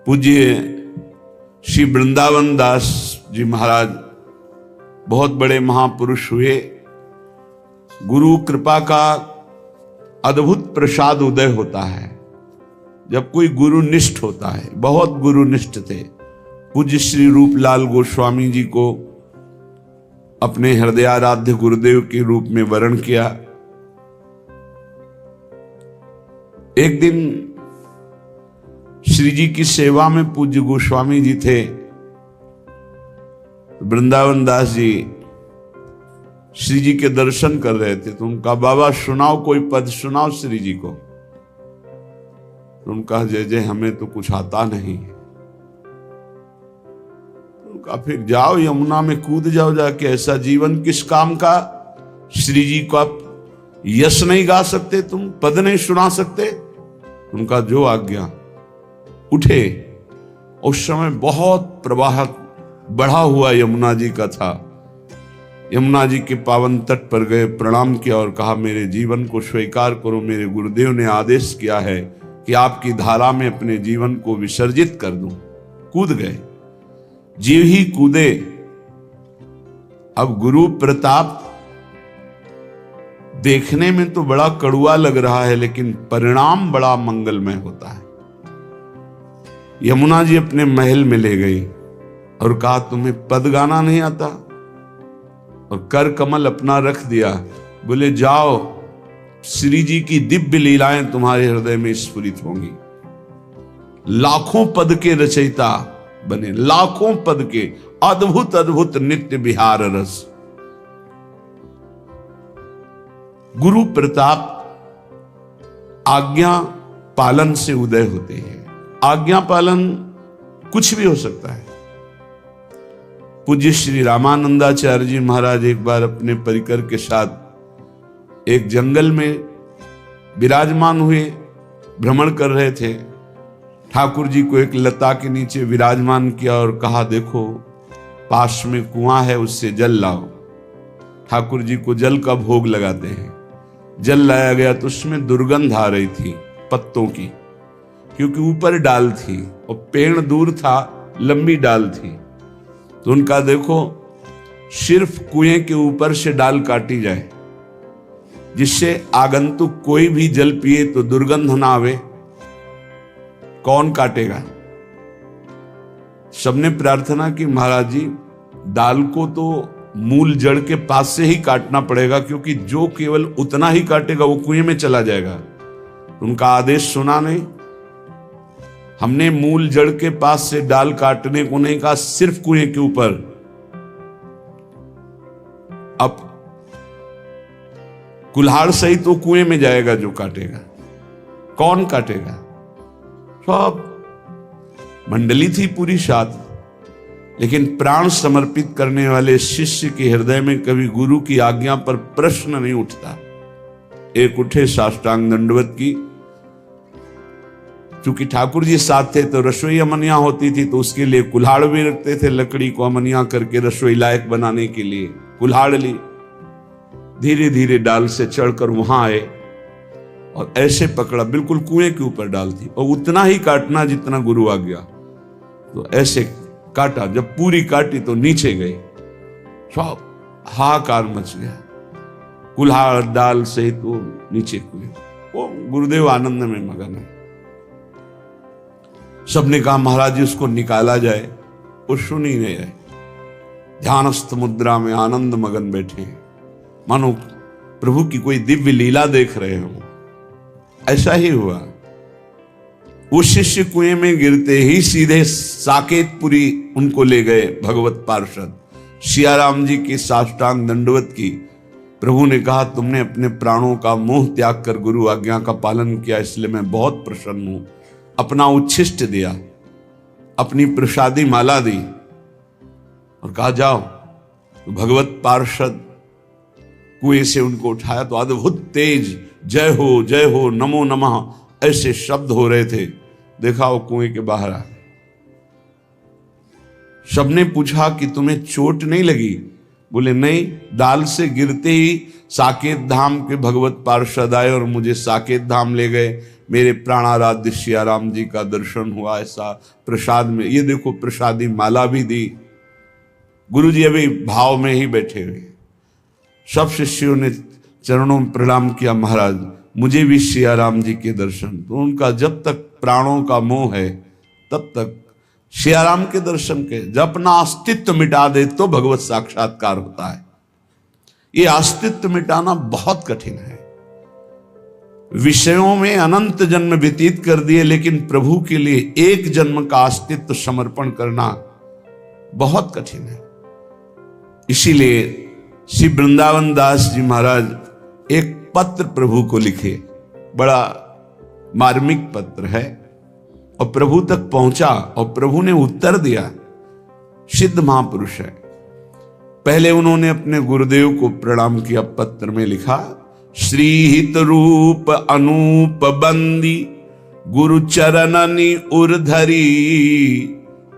पूज्य श्री वृंदावन दास जी महाराज बहुत बड़े महापुरुष हुए। गुरु कृपा का अद्भुत प्रसाद उदय होता है जब कोई गुरुनिष्ठ होता है। बहुत गुरुनिष्ठ थे। पूज्य श्री रूपलाल गोस्वामी जी को अपने हृदयाराध्य गुरुदेव के रूप में वरण किया। एक दिन श्री जी की सेवा में पूज्य गोस्वामी जी थे। वृंदावन दास जी श्री जी के दर्शन कर रहे थे तो उनका बाबा सुनाओ, कोई पद सुनाओ श्री जी को। तो उनका जय जय हमें तो कुछ आता नहीं है। उनका फिर जाओ यमुना में कूद जाओ जाके, ऐसा जीवन किस काम का। श्री जी को आप यश नहीं गा सकते, तुम पद नहीं सुना सकते। उनका जो आज्ञा। उठे। उस समय बहुत प्रवाह बढ़ा हुआ यमुना जी का था। यमुना जी के पावन तट पर गए, प्रणाम किया और कहा मेरे जीवन को स्वीकार करो। मेरे गुरुदेव ने आदेश किया है कि आपकी धारा में अपने जीवन को विसर्जित कर दूं। कूद गए। जीव ही कूदे। अब गुरु प्रताप देखने में तो बड़ा कड़ुआ लग रहा है लेकिन परिणाम बड़ा मंगलमय होता है। यमुना जी अपने महल में ले गई और कहा तुम्हें पद गाना नहीं आता, और कर कमल अपना रख दिया। बोले जाओ, श्री जी की दिव्य लीलाएं तुम्हारे हृदय में स्फुरित होंगी। लाखों पद के रचयिता बने, लाखों पद के अद्भुत अद्भुत नित्य विहार रस। गुरु प्रताप आज्ञा पालन से उदय होते हैं। आज्ञा पालन कुछ भी हो सकता है। पूज्य श्री रामानंदाचार्य जी महाराज एक बार अपने परिकर के साथ एक जंगल में विराजमान हुए, भ्रमण कर रहे थे। ठाकुर जी को एक लता के नीचे विराजमान किया और कहा देखो पास में कुआं है, उससे जल लाओ। ठाकुर जी को जल का भोग लगाते हैं। जल लाया गया तो उसमें दुर्गंध आ रही थी पत्तों की, क्योंकि ऊपर डाल थी और पेड़ दूर था, लंबी डाल थी। तो उनका देखो सिर्फ कुएं के ऊपर से डाल काटी जाए जिससे आगंतुक कोई भी जल पिए तो दुर्गंध ना आवे। कौन काटेगा? सबने प्रार्थना की महाराज जी डाल को तो मूल जड़ के पास से ही काटना पड़ेगा, क्योंकि जो केवल उतना ही काटेगा वो कुएं में चला जाएगा। उनका आदेश सुना नहीं। हमने मूल जड़ के पास से डाल काटने को नहीं कहा, सिर्फ कुएं के ऊपर। अब कुल्हाड़ सही तो कुएं में जाएगा जो काटेगा। कौन काटेगा? सब मंडली थी पूरी साथ, लेकिन प्राण समर्पित करने वाले शिष्य के हृदय में कभी गुरु की आज्ञा पर प्रश्न नहीं उठता। एक उठे, साष्टांग दंडवत की। चूंकि ठाकुर जी साथ थे तो रसोई अमनिया होती थी, तो उसके लिए कुल्हाड़ भी रखते थे। लकड़ी को अमनिया करके रसोई लायक बनाने के लिए कुल्हाड़ ली। धीरे धीरे डाल से चढ़कर वहां आए और ऐसे पकड़ा, बिल्कुल कुएं के ऊपर डाल थी, और उतना ही काटना जितना गुरु आ गया। तो ऐसे काटा। जब पूरी काटी तो नीचे गई। सब हाहाकार मच गया। कुल्हाड़ डाल से तो नीचे कुएं। वो गुरुदेव आनंद में मगन है। सबने कहा महाराज जी उसको निकाला जाए। वो सुन ही नहीं रहे। ध्यानस्थ मुद्रा में आनंद मगन बैठे, मानो प्रभु की कोई दिव्य लीला देख रहे हो। ऐसा ही हुआ। वो शिष्य कुएं में गिरते ही सीधे साकेतपुरी उनको ले गए भगवत पार्षद। सियाराम जी की साष्टांग दंडवत की। प्रभु ने कहा तुमने अपने प्राणों का मोह त्याग कर गुरु आज्ञा का पालन किया, इसलिए मैं बहुत प्रसन्न हूं। अपना उच्छिष्ट दिया, अपनी प्रसादी माला दी और कहा जाओ। तो भगवत पार्षद कुएं से उनको उठाया तो अद्भुत तेज जय हो नमो नमः ऐसे शब्द हो रहे थे। देखा वो कुएं के बाहर आ। सबने पूछा कि तुम्हें चोट नहीं लगी? बोले नहीं, डाल से गिरते ही साकेत धाम के भगवत पार्षद आए और मुझे साकेत धाम ले गए। मेरे प्राणाराध्य सियाराम जी का दर्शन हुआ। ऐसा प्रसाद में, ये देखो प्रसादी माला भी दी। गुरु जी अभी भाव में ही बैठे हुए। सब शिष्यों ने चरणों में प्रणाम किया, महाराज मुझे भी सियाराम जी के दर्शन। तो उनका जब तक प्राणों का मोह है तब तक सियाराम के दर्शन के, जब अपना अस्तित्व मिटा दे तो भगवत साक्षात्कार होता है। ये अस्तित्व मिटाना बहुत कठिन है। विषयों में अनंत जन्म व्यतीत कर दिए, लेकिन प्रभु के लिए एक जन्म का अस्तित्व समर्पण करना बहुत कठिन है। इसीलिए श्री वृंदावन दास जी महाराज एक पत्र प्रभु को लिखे, बड़ा मार्मिक पत्र है, और प्रभु तक पहुंचा और प्रभु ने उत्तर दिया। सिद्ध महापुरुष है। पहले उन्होंने अपने गुरुदेव को प्रणाम किया। पत्र में लिखा, श्रीहित रूप अनूप बंदी गुरु चरणनि उर्धरी,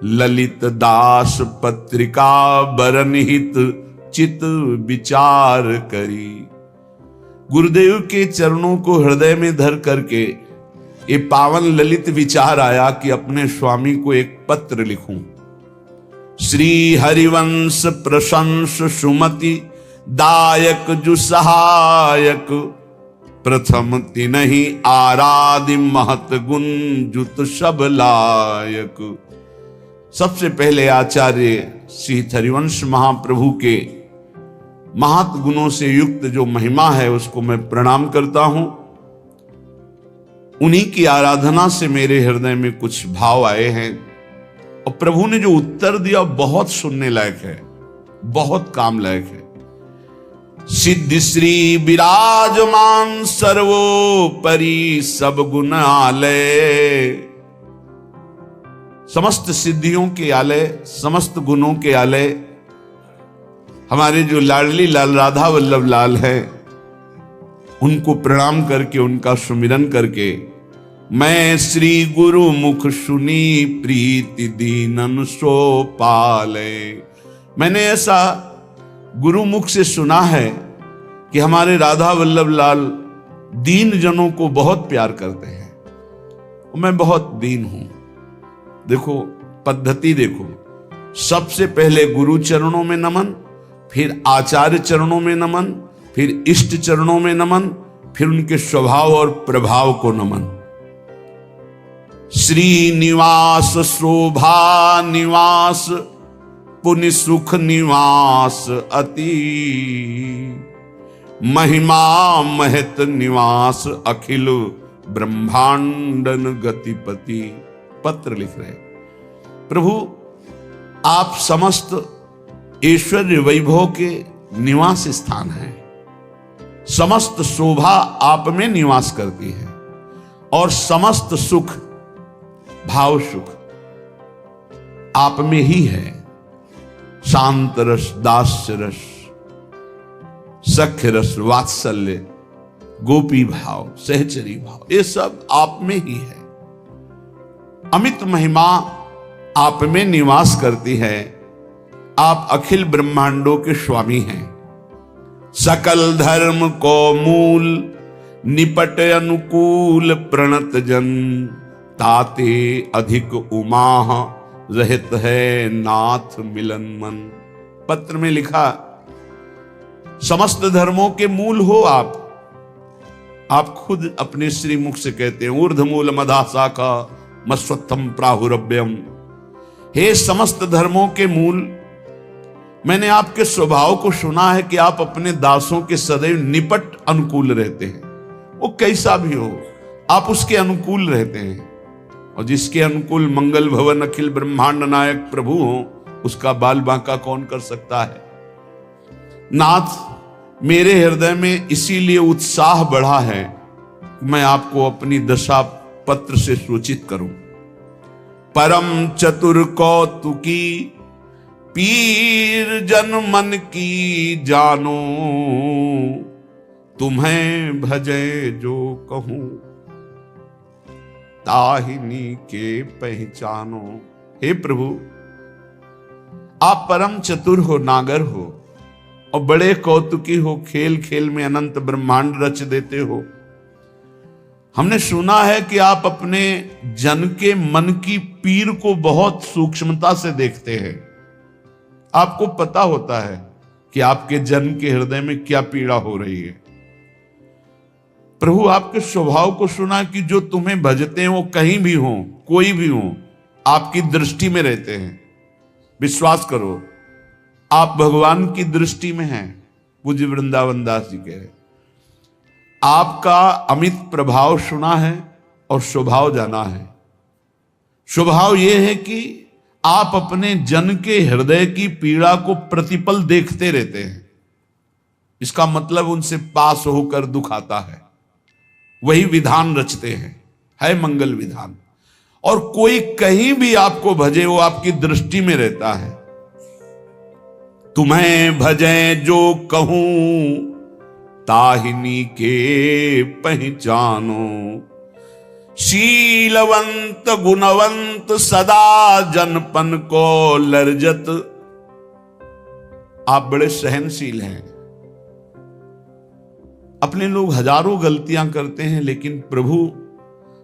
ललित दास पत्रिका बरनिहित चित विचार करी। गुरुदेव के चरणों को हृदय में धर करके ये पावन ललित विचार आया कि अपने स्वामी को एक पत्र लिखूं। श्री हरिवंश प्रशंस सुमति दायक जु सहायक, प्रथम तिनहि आराधि महत गुण जुत सब लायक। सबसे पहले आचार्य श्री हरिवंश महाप्रभु के महत गुणों से युक्त जो महिमा है उसको मैं प्रणाम करता हूं। उन्हीं की आराधना से मेरे हृदय में कुछ भाव आए हैं, और प्रभु ने जो उत्तर दिया बहुत सुनने लायक है, बहुत काम लायक है। सिद्धि श्री विराजमान सर्वोपरि सब गुण आलय, समस्त सिद्धियों के आलय, समस्त गुणों के आलय हमारे जो लाडली लाल राधा वल्लभ लाल है, उनको प्रणाम करके उनका सुमिरन करके मैं श्री गुरु मुख सुनी प्रीति दीनन सो पाले। मैंने ऐसा गुरु मुख से सुना है कि हमारे राधा वल्लभ लाल दीन जनों को बहुत प्यार करते हैं, और मैं बहुत दीन हूं। देखो पद्धति देखो, सबसे पहले गुरु चरणों में नमन, फिर आचार्य चरणों में नमन, फिर इष्ट चरणों में नमन, फिर उनके स्वभाव और प्रभाव को नमन। श्री निवास शोभा निवास पुण्य सुख निवास अति, महिमा महत निवास अखिल ब्रह्मांडन गतिपति। पत्र लिख रहे प्रभु, आप समस्त ऐश्वर्य वैभव के निवास स्थान हैं। समस्त शोभा आप में निवास करती है, और समस्त सुख भाव सुख आप में ही है। शांत रस, दास्य रस, सख्य रस, वात्सल्य, गोपी भाव, सहचरी भाव, ये सब आप में ही है। अमित महिमा आप में निवास करती है। आप अखिल ब्रह्मांडों के स्वामी हैं। सकल धर्म को मूल निपट अनुकूल प्रणत जन, ताते अधिक उमा रहत है नाथ मिलन मन। पत्र में लिखा, समस्त धर्मों के मूल हो आप खुद अपने श्री मुख से कहते हैं, ऊर्ध्वमूल मधा शाखा मस्वत्थम प्राहुरभ्यम। हे समस्त धर्मों के मूल, मैंने आपके स्वभाव को सुना है कि आप अपने दासों के सदैव निपट अनुकूल रहते हैं। वो कैसा भी हो आप उसके अनुकूल रहते हैं, और जिसके अनुकूल मंगल भवन अखिल ब्रह्मांड नायक प्रभु हो, उसका बाल बांका कौन कर सकता है। नाथ, मेरे हृदय में इसीलिए उत्साह बढ़ा है, मैं आपको अपनी दशा पत्र से सूचित करूं। परम चतुर कौतुकी पीर जन मन की जानो, तुम्हें भजे जो कहूं ताहिनी के पहचानो। हे प्रभु, आप परम चतुर हो, नागर हो, और बड़े कौतुकी हो, खेल खेल में अनंत ब्रह्मांड रच देते हो। हमने सुना है कि आप अपने जन के मन की पीर को बहुत सूक्ष्मता से देखते हैं। आपको पता होता है कि आपके जन के हृदय में क्या पीड़ा हो रही है। प्रभु आपके स्वभाव को सुना कि जो तुम्हें भजते हैं वो कहीं भी हो, कोई भी हो, आपकी दृष्टि में रहते हैं। विश्वास करो, आप भगवान की दृष्टि में हैं। पूज्य वृंदावन दास जी कह रहे, आपका अमित प्रभाव सुना है और स्वभाव जाना है। स्वभाव यह है कि आप अपने जन के हृदय की पीड़ा को प्रतिपल देखते रहते हैं। इसका मतलब उनसे पास होकर दुख आता है, वही विधान रचते हैं, है मंगल विधान। और कोई कहीं भी आपको भजे वो आपकी दृष्टि में रहता है। तुम्हें भजे जो कहूं ताहिनी के पहचानो, शीलवंत गुणवंत सदा जनपन को लर्जत। आप बड़े सहनशील हैं। अपने लोग हजारों गलतियां करते हैं, लेकिन प्रभु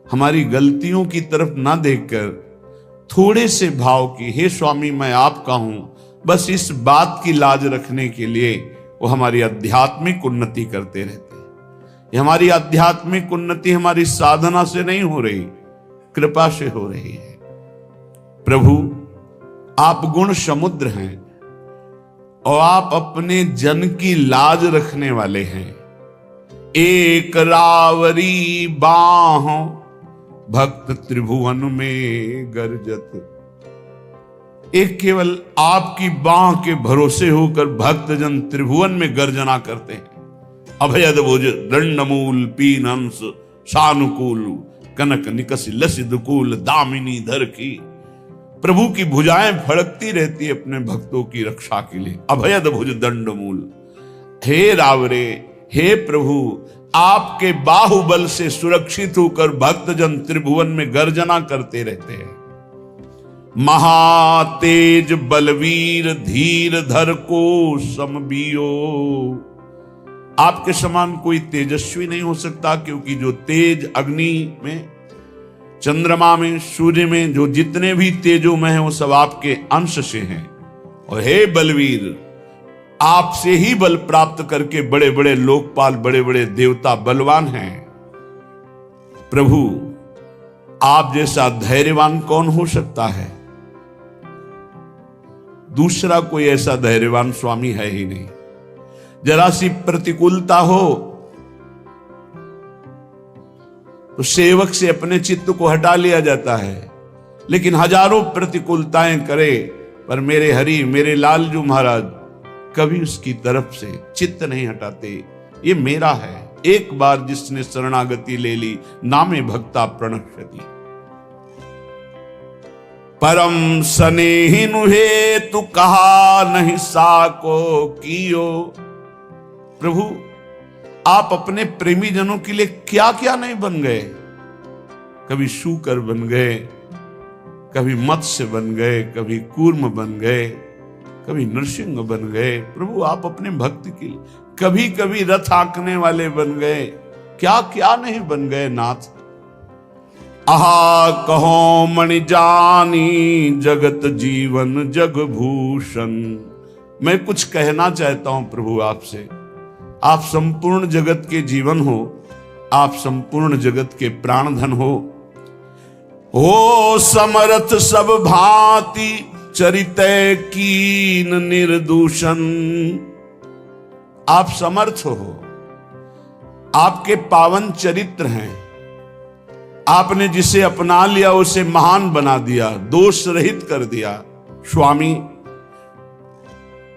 हमारी गलतियों की तरफ ना देखकर थोड़े से भाव की, हे स्वामी मैं आपका हूं, बस इस बात की लाज रखने के लिए वो हमारी आध्यात्मिक उन्नति करते रहते हैं। ये हमारी आध्यात्मिक उन्नति हमारी साधना से नहीं हो रही, कृपा से हो रही है। प्रभु आप गुण समुद्र हैं और आप अपने जन की लाज रखने वाले हैं। एक रावरी बाह भक्त त्रिभुवन में गर्जत। एक केवल आपकी बाह के भरोसे होकर भक्तजन त्रिभुवन में गर्जना करते हैं। अभयद भुज दंडमूल पीन अंश सानुकूल कनक निकसी लसी दुकूल दामिनी धर की। प्रभु की भुजाएं फड़कती रहती है अपने भक्तों की रक्षा के लिए। अभयद भुज दंडमूल, हे रावरे, हे प्रभु, आपके बाहुबल से सुरक्षित होकर भक्तजन त्रिभुवन में गर्जना करते रहते हैं। महातेज बलवीर धीर धर को समबियो। आपके समान कोई तेजस्वी नहीं हो सकता, क्योंकि जो तेज अग्नि में, चंद्रमा में, सूर्य में जो जितने भी तेजों में हैं वो सब आपके अंश से हैं। और हे बलवीर, आपसे ही बल प्राप्त करके बड़े बड़े लोकपाल, बड़े बड़े देवता बलवान हैं। प्रभु आप जैसा धैर्यवान कौन हो सकता है? दूसरा कोई ऐसा धैर्यवान स्वामी है ही नहीं। जरा सी प्रतिकूलता हो तो सेवक से अपने चित्त को हटा लिया जाता है, लेकिन हजारों प्रतिकूलताएं करे पर मेरे हरि, मेरे लालजू महाराज कभी उसकी तरफ से चित्त नहीं हटाते। ये मेरा है। एक बार जिसने शरणागति ले ली, नामे भक्ता प्रणश्यति। परम स्नेहिनु हे तू कहा नहीं साको कियो। प्रभु आप अपने प्रेमी जनों के लिए क्या क्या नहीं बन गए। कभी शूकर बन गए, कभी मत्स्य बन गए, कभी कूर्म बन गए, कभी नृसिंह बन गए। प्रभु आप अपने भक्त के लिए कभी कभी रथ हाँकने वाले बन गए, क्या क्या नहीं बन गए नाथ। आहा कहो मणि जानी जगत जीवन जग भूषण। मैं कुछ कहना चाहता हूं प्रभु आपसे। आप संपूर्ण जगत के जीवन हो, आप संपूर्ण जगत के प्राणधन हो समर्थ सब भांति चरितय कीन निर्दूषण। आप समर्थ हो, आपके पावन चरित्र हैं। आपने जिसे अपना लिया उसे महान बना दिया, दोष रहित कर दिया। स्वामी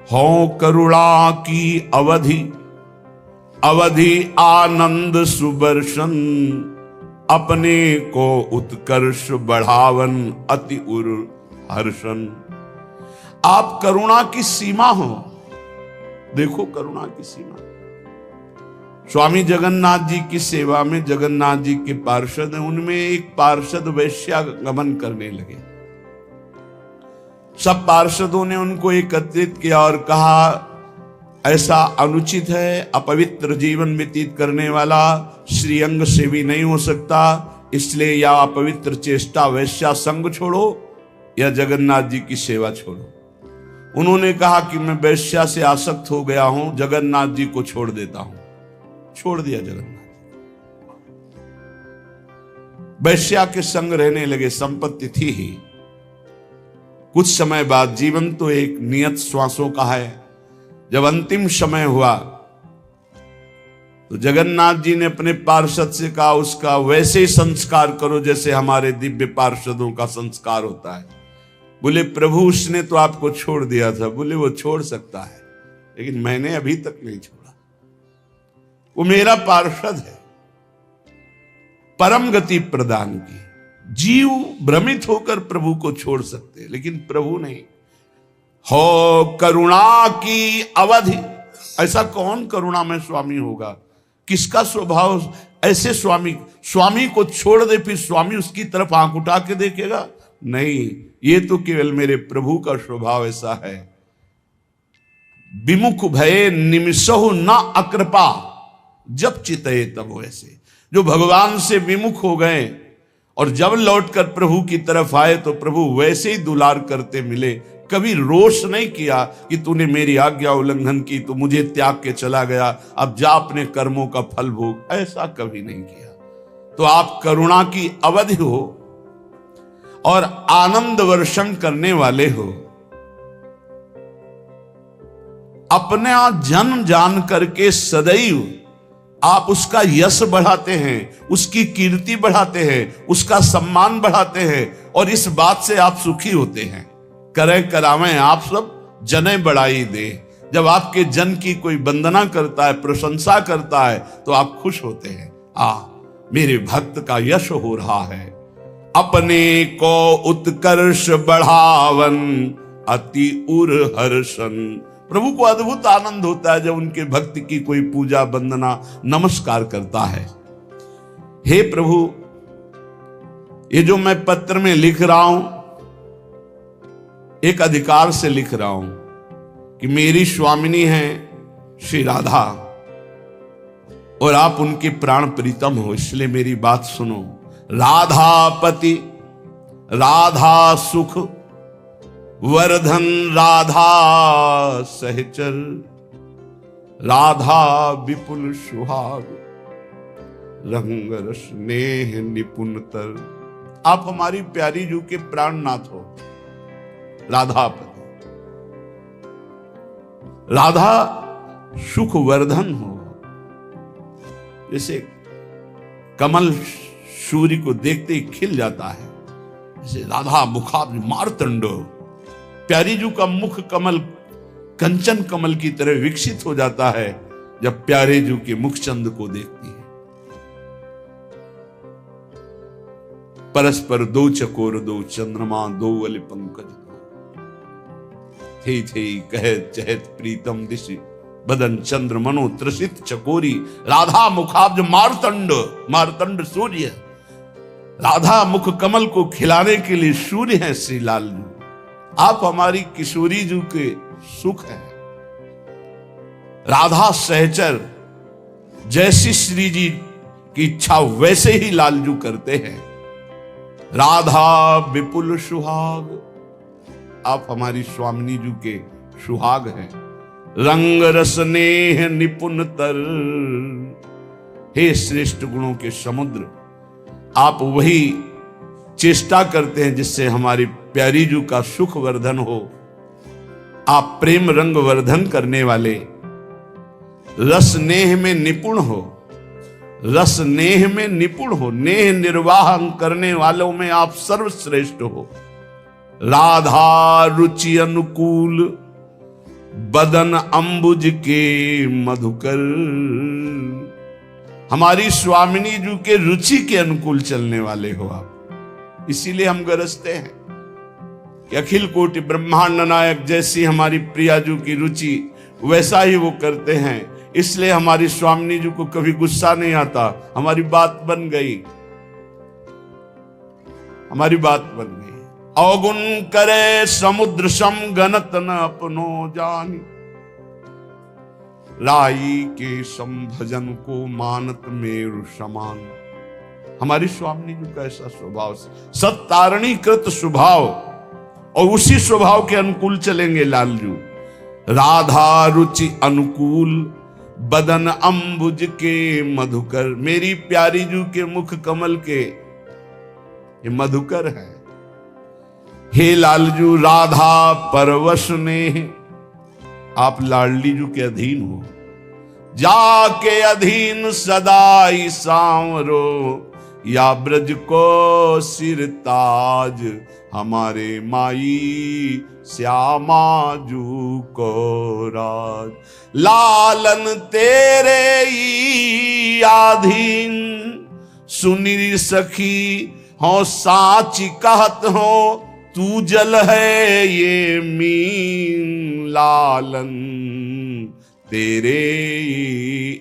हो करुणा की अवधि, अवधि आनंद सुबर्शन। अपने को उत्कर्ष बढ़ावन अति उर हर्षण। आप करुणा की सीमा हो। देखो करुणा की सीमा। स्वामी जगन्नाथ जी की सेवा में जगन्नाथ जी के पार्षद हैं, उनमें एक पार्षद वैश्यागमन करने लगे। सब पार्षदों ने उनको एकत्रित किया और कहा ऐसा अनुचित है। अपवित्र जीवन व्यतीत करने वाला श्रीअंग से भी नहीं हो सकता। इसलिए या अपवित्र चेष्टा वैश्या संग छोड़ो या जगन्नाथ जी की सेवा छोड़ो। उन्होंने कहा कि मैं वैश्या से आसक्त हो गया हूं, जगन्नाथ जी को छोड़ देता हूं। छोड़ दिया जगन्नाथ। वैश्या के संग रहने लगे, संपत्ति थी ही। कुछ समय बाद, जीवन तो एक नियत श्वासों का है, जब अंतिम समय हुआ तो जगन्नाथ जी ने अपने पार्षद से कहा उसका वैसे ही संस्कार करो जैसे हमारे दिव्य पार्षदों का संस्कार होता है। बोले प्रभु उसने तो आपको छोड़ दिया था। बोले वो छोड़ सकता है लेकिन मैंने अभी तक नहीं छोड़ा। वो मेरा पार्षद है। परम गति प्रदान की। जीव भ्रमित होकर प्रभु को छोड़ सकते लेकिन प्रभु नहीं। हो करुणा की अवधि। ऐसा कौन करुणा में स्वामी होगा? किसका स्वभाव ऐसे स्वामी को छोड़ दे फिर स्वामी उसकी तरफ आंख उठा के देखेगा? नहीं, ये तो केवल मेरे प्रभु का स्वभाव ऐसा है। विमुख भये निमिषहु न अकृपा, जब चितये तब वैसे। जो भगवान से विमुख हो गए और जब लौटकर प्रभु की तरफ आए तो प्रभु वैसे ही दुलार करते मिले। कभी रोष नहीं किया कि तूने मेरी आज्ञा उल्लंघन की, तू मुझे त्याग के चला गया, अब जा अपने कर्मों का फल भोग। ऐसा कभी नहीं किया। तो आप करुणा की अवधि हो और आनंद वर्षण करने वाले हो। अपने जन्म जान करके सदैव आप उसका यश बढ़ाते हैं, उसकी कीर्ति बढ़ाते हैं, उसका सम्मान बढ़ाते हैं और इस बात से आप सुखी होते हैं। करें करावें आप सब जने बढ़ाई दे। जब आपके जन की कोई वंदना करता है, प्रशंसा करता है तो आप खुश होते हैं। मेरे भक्त का यश हो रहा है। अपने को उत्कर्ष बढ़ावन अति उर हर्षन। प्रभु को अद्भुत आनंद होता है जब उनके भक्त की कोई पूजा वंदना नमस्कार करता है। हे प्रभु, ये जो मैं पत्र में लिख रहा हूं एक अधिकार से लिख रहा हूं कि मेरी स्वामिनी है श्री राधा और आप उनके प्राण प्रीतम हो, इसलिए मेरी बात सुनो। राधापति राधा सुख वर्धन राधा सहचर राधा विपुल सुहाग रंग रस नेह निपुणतर। आप हमारी प्यारी जू के प्राणनाथ हो। राधापति, राधा सुख वर्धन हो। जैसे कमल सूर्य को देखते ही खिल जाता है, जैसे राधा मुखाब्ज मार्तंड। प्यारी जू का मुख कमल कंचन कमल की तरह विकसित हो जाता है जब प्यारे जू के मुखचंद को देखती है। परस्पर दो चकोर दो चंद्रमा दो वल पंकज दो। थे कहत चहत प्रीतम दिशि बदन चंद्र मनो त्रसित चकोरी। राधा मुखाब्ज मार्तंड, मार्तंड सूर्य। राधा मुख कमल को खिलाने के लिए सूर्य है श्री लाल जू। आप हमारी किशोरी जू के सुख हैं। राधा सहचर, जैसी श्री जी की इच्छा वैसे ही लालजू करते हैं। राधा विपुल सुहाग, आप हमारी स्वामिनी जू के सुहाग हैं। रंग रस नेह निपुण तर, हे श्रेष्ठ गुणों के समुद्र, आप वही चेष्टा करते हैं जिससे हमारी प्यारी जू का सुख वर्धन हो। आप प्रेम रंग वर्धन करने वाले, रस नेह में निपुण हो, रस नेह में निपुण हो। नेह निर्वाह करने वालों में आप सर्वश्रेष्ठ हो। राधा रुचि अनुकूल बदन अंबुज के मधुकर, हमारी स्वामिनी जू के रुचि के अनुकूल चलने वाले हो आप। इसीलिए हम गरजते हैं कि अखिल कोटि ब्रह्मांड नायक जैसी हमारी प्रिया जू की रुचि वैसा ही वो करते हैं। इसलिए हमारी स्वामिनी जू को कभी गुस्सा नहीं आता। हमारी बात बन गई, हमारी बात बन गई। अवगुण करे समुद्र सम गणत न अपनो जानी, राई के संभजन को मानत मेरु समान। हमारी स्वामी जी का ऐसा स्वभाव, सत्तारणी कृत स्वभाव, और उसी स्वभाव के अनुकूल चलेंगे लालजू। राधा रुचि अनुकूल बदन अंबुज के मधुकर। मेरी प्यारी जू के मुख कमल के ये मधुकर है। हे लालजू राधा परवश ने, आप लाडली जू के अधीन हो। जाके अधीन सदाई सांवरो, या ब्रज को सिर ताज हमारे माई श्यामा जू को राज। लालन तेरे ही आधीन, सुनी सखी हो साची कहत हो, तू जल है ये मीन। लालन तेरे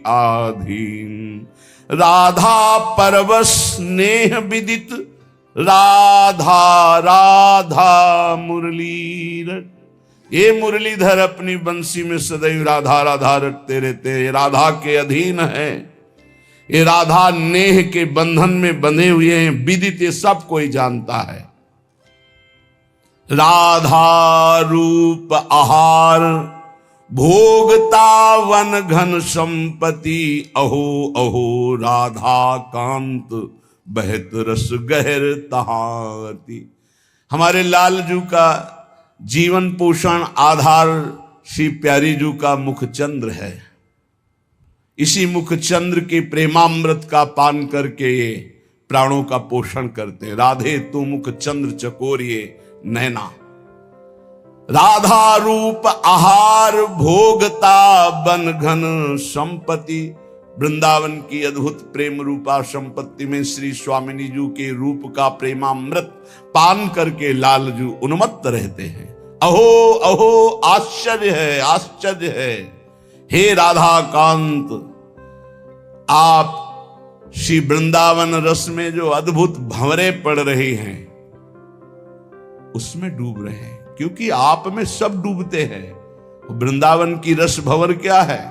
आधीन, राधा परवश स्नेह विदित। राधा राधा मुरली रट। ये मुरलीधर अपनी बंसी में सदैव राधा राधा रटते रहते हैं। राधा के अधीन है, ये राधा नेह के बंधन में बंधे हुए हैं। विदित ये सब कोई जानता है। राधा रूप आहार भोगता वन घन संपत्ति। अहो अहो राधा कांत बहत रस गहर तहाती। हमारे लालजू का जीवन पोषण आधार श्री प्यारी जू का मुखचंद्र है। इसी मुखचंद्र के प्रेमामृत का पान करके ये प्राणों का पोषण करते। राधे तू मुखचंद्र चकोरिए नैना। राधा रूप आहार भोगता बन घन संपत्ति। वृंदावन की अद्भुत प्रेम रूपा संपत्ति में श्री स्वामिनी जू के रूप का प्रेमामृत पान करके लालजू उन्मत्त रहते हैं। अहो अहो आश्चर्य है, आश्चर्य है। हे राधा कांत, आप श्री वृंदावन रस में जो अद्भुत भंवरे पड़ रहे हैं उसमें डूब रहे हैं, क्योंकि आप में सब डूबते हैं। वृंदावन की रस भंवर क्या है?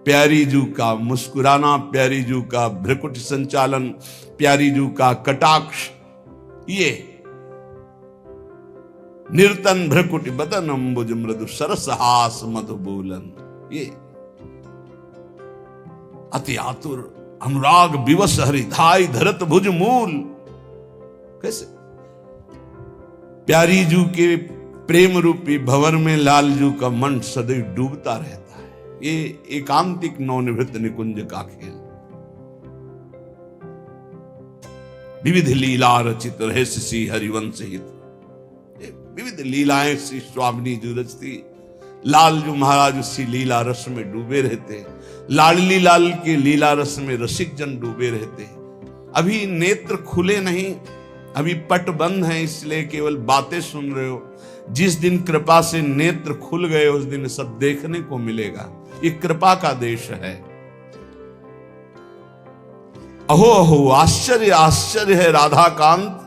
प्यारी जू का मुस्कुराना, प्यारी जू का भ्रकुट संचालन, प्यारी जू का कटाक्ष, ये निर्तन भ्रकुट बदन अम्बुज मृदु सरस हास मधु बोलन। ये अति आतुर अनुराग विवश हरिधाई धरत भुज मूल। कैसे प्यारी जू के प्रेम रूपी भंवर में लालजू का मन सदैव डूबता रहता है। ये एकांतिक नवनिवृत्त निकुंज का खेल। विविध लीला रचित रहस्य सी हरिवंश हित। विविध लीलाएं श्री स्वामिनी जू रचती। लालजू महाराज उसी लीला रस में डूबे रहते। लाडली लाल के लीला रस में रसिक जन डूबे रहते। अभी नेत्र खुले नहीं, अभी पट बंद है, इसलिए केवल बातें सुन रहे हो। जिस दिन कृपा से नेत्र खुल गए उस दिन सब देखने को मिलेगा। ये कृपा का देश है। अहो अहो आश्चर्य आश्चर्य है राधा कांत।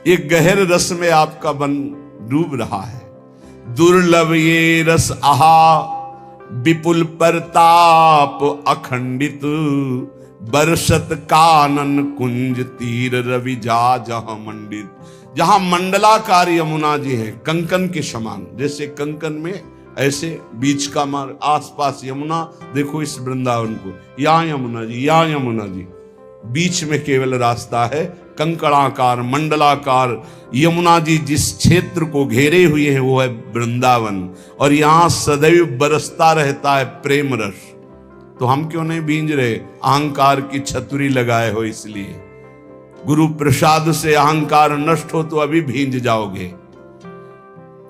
एक गहर रस में आपका मन डूब रहा है। दुर्लभ ये रस आहा विपुल परताप अखंडित। बरसत कानन कुंज तीर रवि जा जहां मंडित। जहां मंडलाकार यमुना जी है कंकन के समान। जैसे कंकन में ऐसे बीच का मार्ग, आसपास यमुना। देखो इस वृंदावन को, यहाँ यमुना जी, यहाँ यमुना जी, बीच में केवल रास्ता है। कंकणाकार मंडलाकार यमुना जी जिस क्षेत्र को घेरे हुए हैं वो है वृंदावन। और यहां सदैव बरसता रहता है प्रेम रस। तो हम क्यों नहीं भींज रहे? अहंकार की छतरी लगाए हो इसलिए। गुरु प्रसाद से अहंकार नष्ट हो तो अभी भींज जाओगे।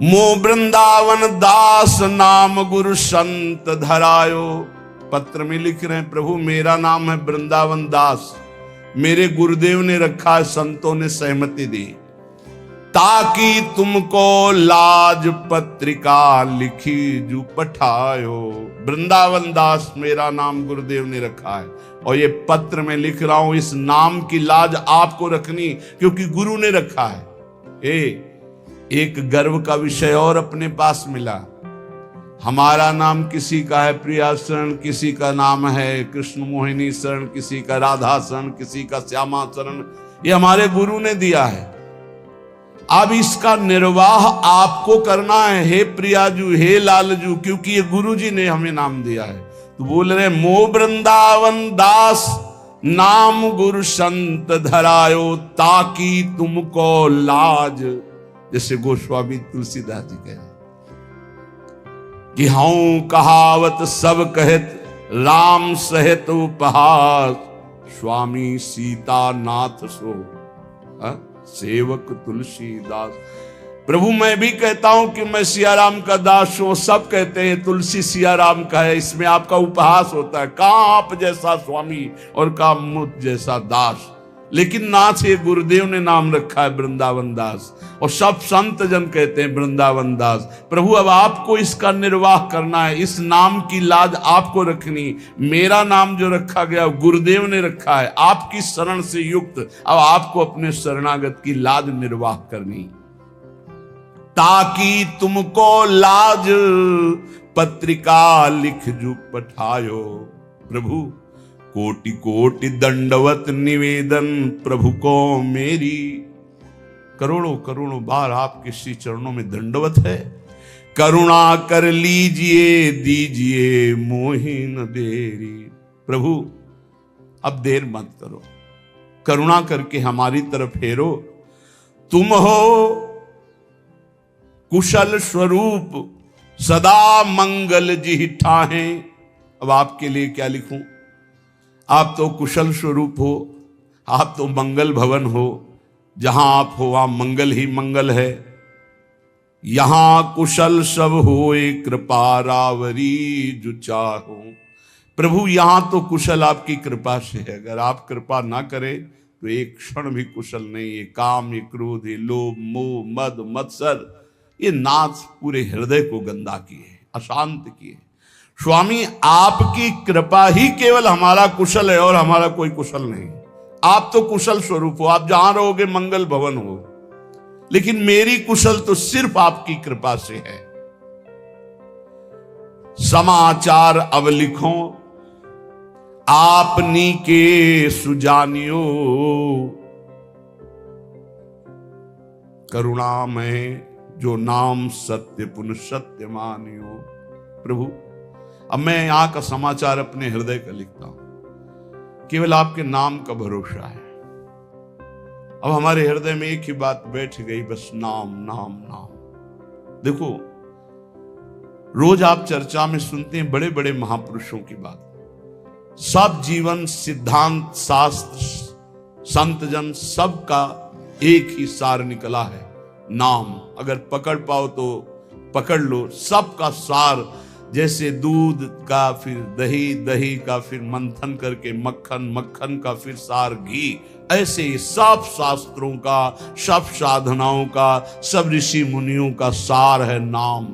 मो वृंदावन दास नाम गुरु संत धरायो। पत्र में लिख रहे हैं, प्रभु मेरा नाम है वृंदावन दास, मेरे गुरुदेव ने रखा है, संतों ने सहमति दी, ताकि तुमको लाज पत्रिका लिखी जू पठायो। वृंदावन दास मेरा नाम गुरुदेव ने रखा है और ये पत्र में लिख रहा हूं। इस नाम की लाज आपको रखनी, क्योंकि गुरु ने रखा है। एक गर्व का विषय और अपने पास मिला। हमारा नाम किसी का है प्रिया शरण, किसी का नाम है कृष्ण मोहिनी शरण, किसी का राधा शरण, किसी का श्यामा शरण। ये हमारे गुरु ने दिया है। अब इसका निर्वाह आपको करना है, हे प्रियाजू, हे लालजू, क्योंकि ये गुरु जी ने हमें नाम दिया है। तो बोल रहे मो वृंदावन दास नाम गुरु संत धरायो, ताकि तुमको लाज। जैसे गोस्वामी तुलसीदास जी कह रहे कि हूं कहावत सब कहत, राम सहित उपहास, स्वामी सीता नाथ सो सेवक तुलसीदास। प्रभु मैं भी कहता हूं कि मैं सियाराम का दास हूं, सब कहते हैं तुलसी सियाराम का है, इसमें आपका उपहास होता है। कहां आप जैसा स्वामी और कहां मुझ जैसा दास। लेकिन नाथ ये गुरुदेव ने नाम रखा है वृंदावन दास, और सब संत जन कहते हैं वृंदावन दास। प्रभु अब आपको इसका निर्वाह करना है, इस नाम की लाज आपको रखनी। मेरा नाम जो रखा गया गुरुदेव ने रखा है, आपकी शरण से युक्त। अब आपको अपने शरणागत की लाज निर्वाह करनी, ताकि तुमको लाज पत्रिका लिख जू पठायो। प्रभु कोटि कोटि दंडवत निवेदन, प्रभु को मेरी। करोड़ों करोड़ों बार आपके श्री चरणों में दंडवत है। करुणा कर लीजिए दीजिए मोहि न देरी। प्रभु अब देर मत करो, करुणा करके हमारी तरफ फेरो। तुम हो कुशल स्वरूप, सदा मंगल जी ठाहे। अब आपके लिए क्या लिखूं? आप तो कुशल स्वरूप हो, आप तो मंगल भवन हो। जहां आप हो वहां मंगल ही मंगल है। यहां कुशल सब होए, कृपा रावरी जो चाहो। प्रभु यहां तो कुशल आपकी कृपा से है। अगर आप कृपा ना करें तो एक क्षण भी कुशल नहीं। ये काम, ये क्रोध, ये लोभ, मोह, मद, मत्सर, ये नाच पूरे हृदय को गंदा किए, अशांत किए। स्वामी आपकी कृपा ही केवल हमारा कुशल है, और हमारा कोई कुशल नहीं। आप तो कुशल स्वरूप हो, आप जहां रहोगे मंगल भवन हो। लेकिन मेरी कुशल तो सिर्फ आपकी कृपा से है। समाचार अब लिखो आपनी के सुजानियो, करुणा में जो नाम सत्य पुन सत्य मानियो। प्रभु अब मैं यहां का समाचार अपने हृदय का लिखता हूं, केवल आपके नाम का भरोसा है। अब हमारे हृदय में एक ही बात बैठ गई, बस नाम नाम नाम। देखो रोज आप चर्चा में सुनते हैं बड़े बड़े महापुरुषों की बात, सब जीवन सिद्धांत शास्त्र संत जन सबका एक ही सार निकला है, नाम। अगर पकड़ पाओ तो पकड़ लो, सबका सार। जैसे दूध का फिर दही, दही का फिर मंथन करके मक्खन, मक्खन का फिर सार घी, ऐसे ही सब शास्त्रों का, सब साधनाओं का, सब ऋषि मुनियों का सार है नाम।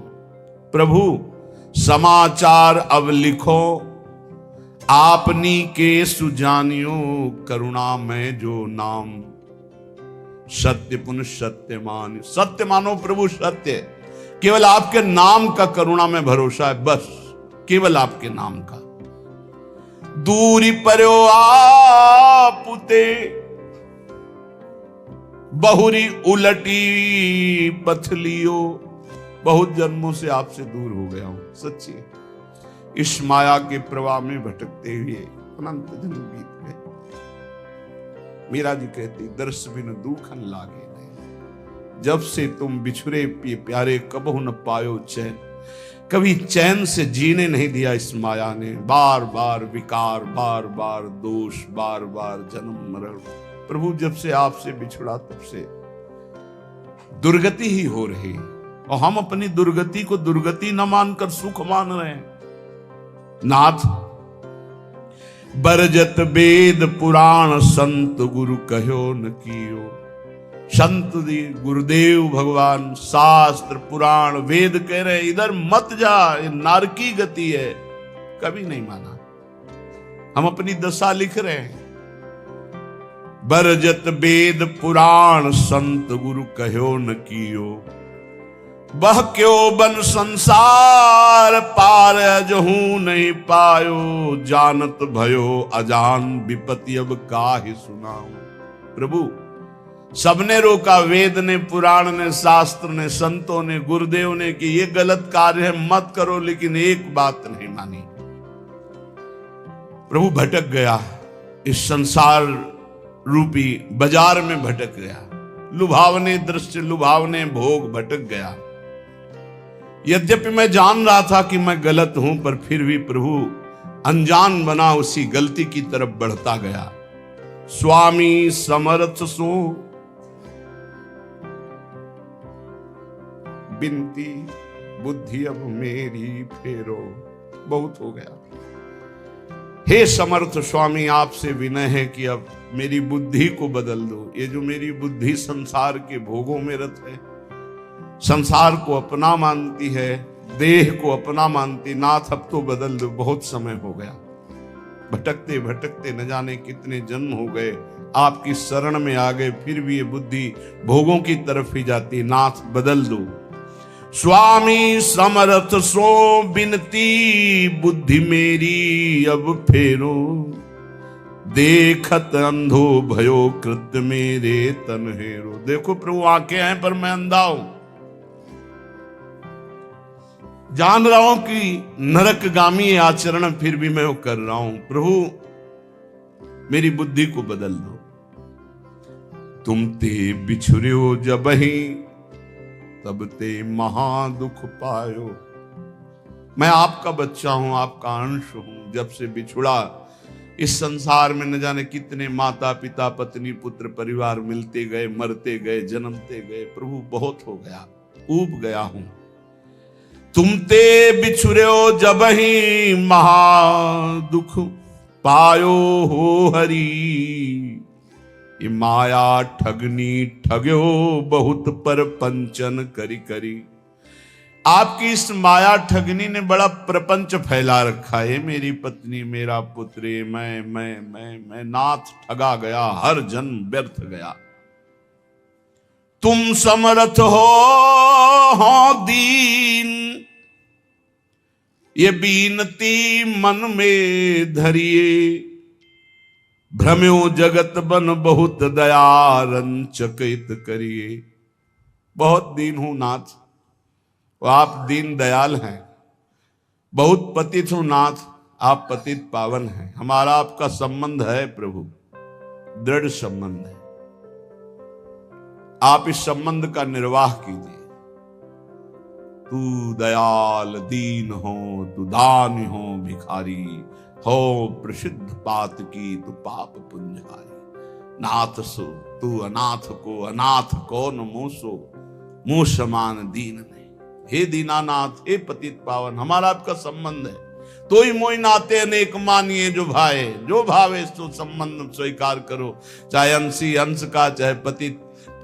प्रभु समाचार अब लिखो आपनी के सुजानियो, करुणा में जो नाम सत्य पुन सत्य मान। सत्य मानो प्रभु, सत्य केवल आपके नाम का करुणा में भरोसा है, बस केवल आपके नाम का। दूरी पर्यो आपुते, बहुरी उलटी पथलियो। बहुत जन्मों से आपसे दूर हो गया हूं, सच्ची। इस माया के प्रवाह में भटकते हुए अनंत जन्म बीत गए। मीरा जी कहती, दर्श बिन दुखन लागे नहीं, जब से तुम बिछुरे प्यारे कबहु न पायो चैन। कभी चैन से जीने नहीं दिया इस माया ने। बार बार विकार, बार बार दोष, बार बार जन्म मरण। प्रभु जब से आपसे बिछड़ा तब से दुर्गति ही हो रही, और हम अपनी दुर्गति को दुर्गति न मानकर सुख मान रहे हैं। नाथ बरजत वेद पुराण, संत गुरु कहो न कियो। संत गुरुदेव भगवान शास्त्र पुराण वेद कह रहे इधर मत जा, ये नारकी गति है। कभी नहीं माना, हम अपनी दशा लिख रहे हैं। बरजत वेद पुराण, संत गुरु कहो न कियो। बह क्यों बन संसार पार अजहू नहीं पायो, जानत भयो अजान विपत्ति अब काहे सुनाऊं। प्रभु सबने रोका, वेद ने, पुराण ने, शास्त्र ने, संतों ने, गुरुदेव ने कि ये गलत कार्य है मत करो, लेकिन एक बात नहीं मानी। प्रभु भटक गया, इस संसार रूपी बाजार में भटक गया, लुभावने दृश्य, लुभावने भोग, भटक गया। यद्यपि मैं जान रहा था कि मैं गलत हूं, पर फिर भी प्रभु अनजान बना उसी गलती की तरफ बढ़ता गया। स्वामी समर्थ सो बिनती बुद्धि अब मेरी फेरो, बहुत हो गया। हे समर्थ स्वामी, आपसे विनय है कि अब मेरी बुद्धि को बदल दो। ये जो मेरी बुद्धि संसार के भोगों में रत है, संसार को अपना मानती है, देह को अपना मानती, नाथ अब तो बदल दो, बहुत समय हो गया। भटकते भटकते न जाने कितने जन्म हो गए, आपकी शरण में आ गए, फिर भी ये बुद्धि भोगों की तरफ ही जाती। नाथ बदल दो। स्वामी समर्थ सो बिनती बुद्धि मेरी अब फेरो, देखत अंधो भयो कृत्य मेरे तन हेरो। देखो प्रभु आंखें हैं पर मैं अंधा हूं, जान रहा हूं कि नरकगामी आचरण फिर भी मैं वो कर रहा हूं। प्रभु मेरी बुद्धि को बदल दो। तुम ते बिछुर्यो जबहि तब ते महा दुख पायो। मैं आपका बच्चा हूं, आपका अंश हूं। जब से बिछुड़ा, इस संसार में न जाने कितने माता पिता पत्नी पुत्र परिवार मिलते गए, मरते गए, जन्मते गए। प्रभु बहुत हो गया, ऊब गया हूं। तुम ते बिछुर्यो जबहि महा दुख पायो हो हरि, ये माया ठगनी ठग्यो बहुत पर पंचन करी करी। आपकी इस माया ठगनी ने बड़ा प्रपंच फैला रखा है। मेरी पत्नी, मेरा पुत्र, मैं नाथ ठगा गया, हर जन्म व्यर्थ गया। तुम समर्थ हो दीन, ये बीनती मन में धरिए, भ्रम्यो जगत बन बहुत दया रंचकित करिए। बहुत दीन हूं नाथ, आप दीन दयाल हैं। बहुत पतित हूं नाथ, आप पतित पावन हैं। हमारा आपका संबंध है प्रभु, दृढ़ संबंध है। आप इस संबंध का निर्वाह कीजिए। तू दयाल दीन हो, तू दानी हो भिखारी हो, प्रसिद्ध पात की तू पाप पुंजहारी। नाथ सो तू अनाथ को, अनाथ कौन मोसो, मुंह समान दीन नहीं। हे दीनानाथ, हे पतित पावन, हमारा आपका संबंध है। तो ही मोई नाते अनेक मानिए जो भाए, जो भावे सो संबंध स्वीकार करो। चाहे अंशी अंश का, चाहे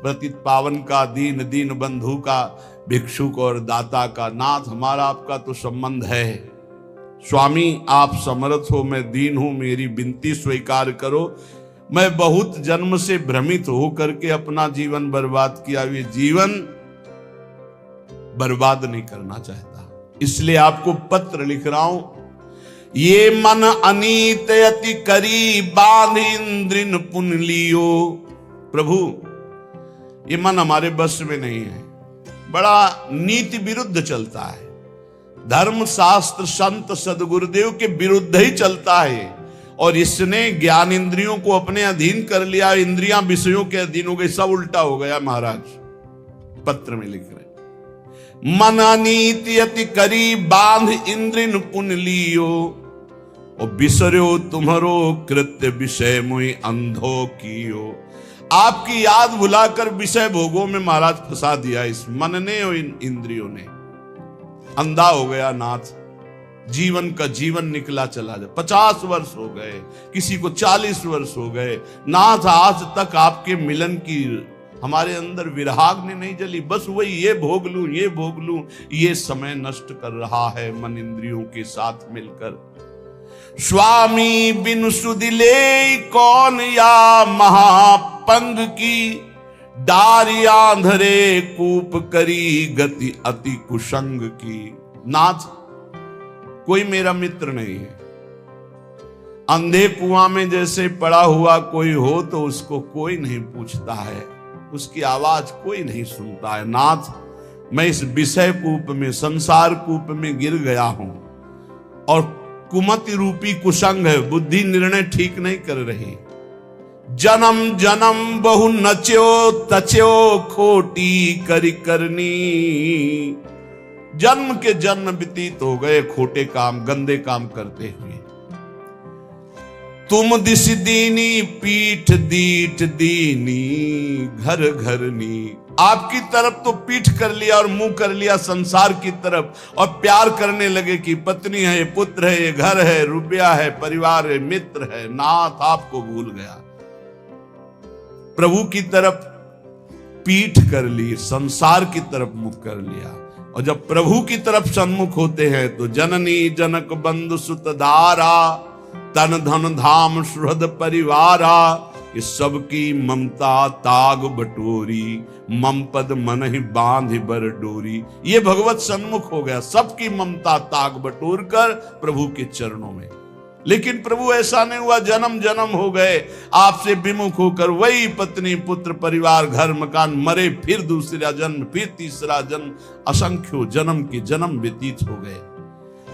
पतित पावन का, दीन दीन बंधु का, भिक्षुक और दाता का। नाथ हमारा आपका तो संबंध है। स्वामी आप समर्थ हो, मैं दीन हूं, मेरी विनती स्वीकार करो। मैं बहुत जन्म से भ्रमित होकर के अपना जीवन बर्बाद किया, ये जीवन बर्बाद नहीं करना चाहता, इसलिए आपको पत्र लिख रहा हूं। ये मन अनीत अति करी बांध इंद्रिन पुन लियो। प्रभु ये मन हमारे बस में नहीं है, बड़ा नीति विरुद्ध चलता है, धर्म शास्त्र संत सदगुरुदेव के विरुद्ध ही चलता है। और इसने ज्ञान इंद्रियों को अपने अधीन कर लिया, इंद्रियां विषयों के अधीन हो गई, सब उल्टा हो गया। महाराज पत्र में लिख रहे, मन अनीति अति करी बांध इंद्रिन पुन लियो, और बिसर्यो तुम्हारो कृत्य विषय मुई अंधो कियो। आपकी याद भुलाकर विषय भोगों में महाराज फंसा दिया इस मन ने और इन इंद्रियों ने। अंधा हो गया नाथ, जीवन का जीवन निकला चला जाए। 50 वर्ष हो गए, किसी को 40 वर्ष हो गए। नाथ आज तक आपके मिलन की हमारे अंदर विराग ने नहीं जली, बस वही ये भोग लूं, ये भोग लूं, ये समय नष्ट कर रहा है मन इंद्रियों के साथ मिलकर। स्वामी बिन सुदिले कौन या महापंग की, डारिया अंधरे कूप करी गति अति कुसंग की। नाथ, कोई मेरा मित्र नहीं है। अंधे कुआं में जैसे पड़ा हुआ कोई हो तो उसको कोई नहीं पूछता है, उसकी आवाज कोई नहीं सुनता है। नाथ, मैं इस विषय कूप में, संसार कूप में गिर गया हूं और कुमति रूपी कुसंग है, बुद्धि निर्णय ठीक नहीं कर रही। जन्म जन्म बहु नच्यो तच्यो खोटी करी करनी। जन्म के जन्म व्यतीत हो गए खोटे काम, गंदे काम करते हुए। तुम दिस दीनी पीठ दीठ दीनी घर घरनी। आपकी तरफ तो पीठ कर लिया और मुंह कर लिया संसार की तरफ, और प्यार करने लगे कि पत्नी है, पुत्र है, ये घर है, रुपया है, परिवार है, मित्र है। नाथ, आपको भूल गया। प्रभु की तरफ पीठ कर ली, संसार की तरफ मुख कर लिया। और जब प्रभु की तरफ सन्मुख होते हैं तो जननी जनक बंधु सुत धारा तन धन धाम सुहृद परिवारा। ये सबकी ममता ताग बटोरी, मम पद मन ही बांध बर डोरी। ये भगवत सन्मुख हो गया, सबकी ममता ताग बटोर कर प्रभु के चरणों में। लेकिन प्रभु ऐसा नहीं हुआ, जन्म जन्म हो गए आपसे विमुख होकर। वही पत्नी, पुत्र, परिवार, घर, मकान, मरे, फिर दूसरा जन्म, फिर तीसरा जन्म, असंख्यो जन्म के जन्म व्यतीत हो गए।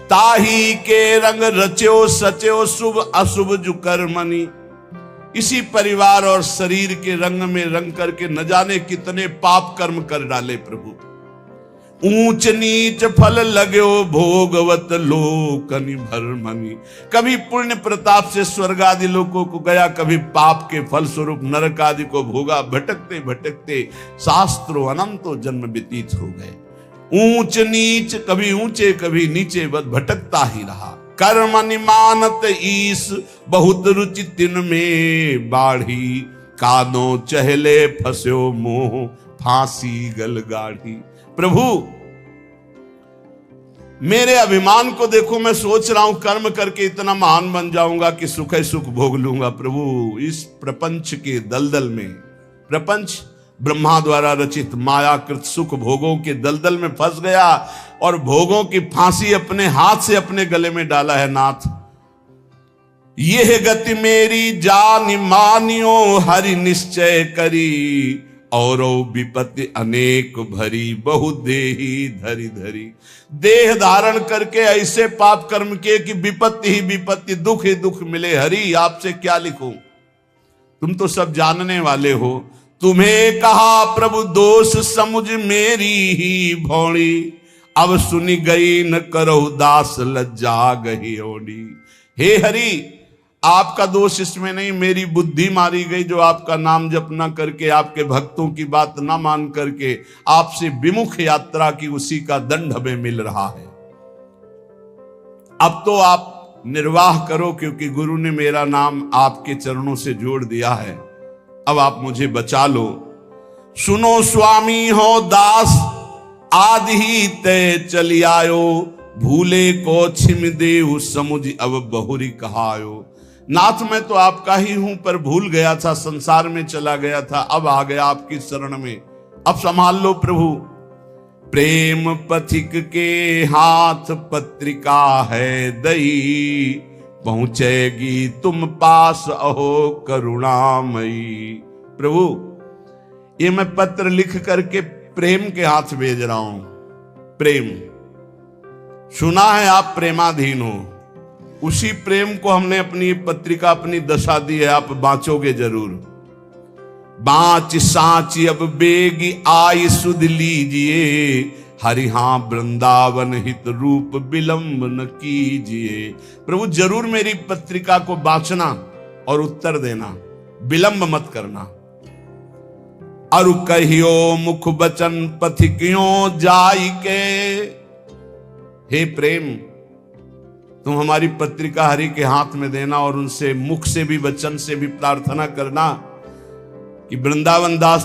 ताही के रंग रच्यो सच्यो शुभ अशुभ जु कर्मनि। इसी परिवार और शरीर के रंग में रंग करके न जाने कितने पाप कर्म कर डाले प्रभु। ऊंच नीच फल लगो भोगवत लोकनि भरमनि। कभी पुण्य प्रताप से स्वर्ग आदि लोकों को गया, कभी पाप के फल स्वरूप नरक आदि को भोगा। भटकते भटकते शास्त्रों अनंतो जन्म व्यतीत हो गए। ऊंच नीच, कभी ऊंचे कभी नीचे, बस भटकता ही रहा। कर्म निमानत ईस बहुत रुचि तिन में बाढ़ी। कादों चहले फस्यो मोह फांसी गल गाढ़ी। प्रभु, मेरे अभिमान को देखो, मैं सोच रहा हूं कर्म करके इतना महान बन जाऊंगा कि सुख सुख भोग लूंगा। प्रभु, इस प्रपंच के दलदल में, प्रपंच ब्रह्मा द्वारा रचित मायाकृत सुख भोगों के दलदल में फंस गया और भोगों की फांसी अपने हाथ से अपने गले में डाला है। नाथ, यह गति मेरी जान मानियो हरि निश्चय करी। और विपत्ति अनेक भरी बहु देही धरी धरी। देह धारण करके ऐसे पाप कर्म किए कि विपत्ति ही विपत्ति, दुख ही दुख मिले। हरि, आपसे क्या लिखूं, तुम तो सब जानने वाले हो। तुम्हें कहा प्रभु दोष समुझ मेरी ही भौड़ी। अब सुनी गई न करो दास लज्जा गही ओडी। हे हरि, आपका दोष इसमें नहीं, मेरी बुद्धि मारी गई जो आपका नाम जप न करके, आपके भक्तों की बात न मान करके आपसे विमुख यात्रा की, उसी का दंड हमें मिल रहा है। अब तो आप निर्वाह करो, क्योंकि गुरु ने मेरा नाम आपके चरणों से जोड़ दिया है। अब आप मुझे बचा लो। सुनो स्वामी हो दास आदि ही तय चली आयो। भूले को छिम देहु समुझ अब बहुरी कहायो। नाथ, मैं तो आपका ही हूं, पर भूल गया था, संसार में चला गया था, अब आ गया आपकी शरण में। अब संभाल लो प्रभु। प्रेम पथिक के हाथ पत्रिका है दई। पहुंचेगी तुम पास अहो करुणामयी। प्रभु, ये मैं पत्र लिख करके प्रेम के हाथ भेज रहा हूं। प्रेम, सुना है आप प्रेमाधीन हो, उसी प्रेम को हमने अपनी पत्रिका, अपनी दशा दी है। आप बांचोगे जरूर। बाँच सांची अब बेगी आई सुध लीजिए। हरि हाँ वृंदावन हित रूप विलंब न कीजिए। प्रभु, जरूर मेरी पत्रिका को बांचना और उत्तर देना, विलंब मत करना। अरु कहियो मुख बचन पथिकियों जाई के। हे प्रेम, तुम हमारी पत्रिका हरि के हाथ में देना और उनसे मुख से भी, वचन से भी प्रार्थना करना कि वृंदावन दास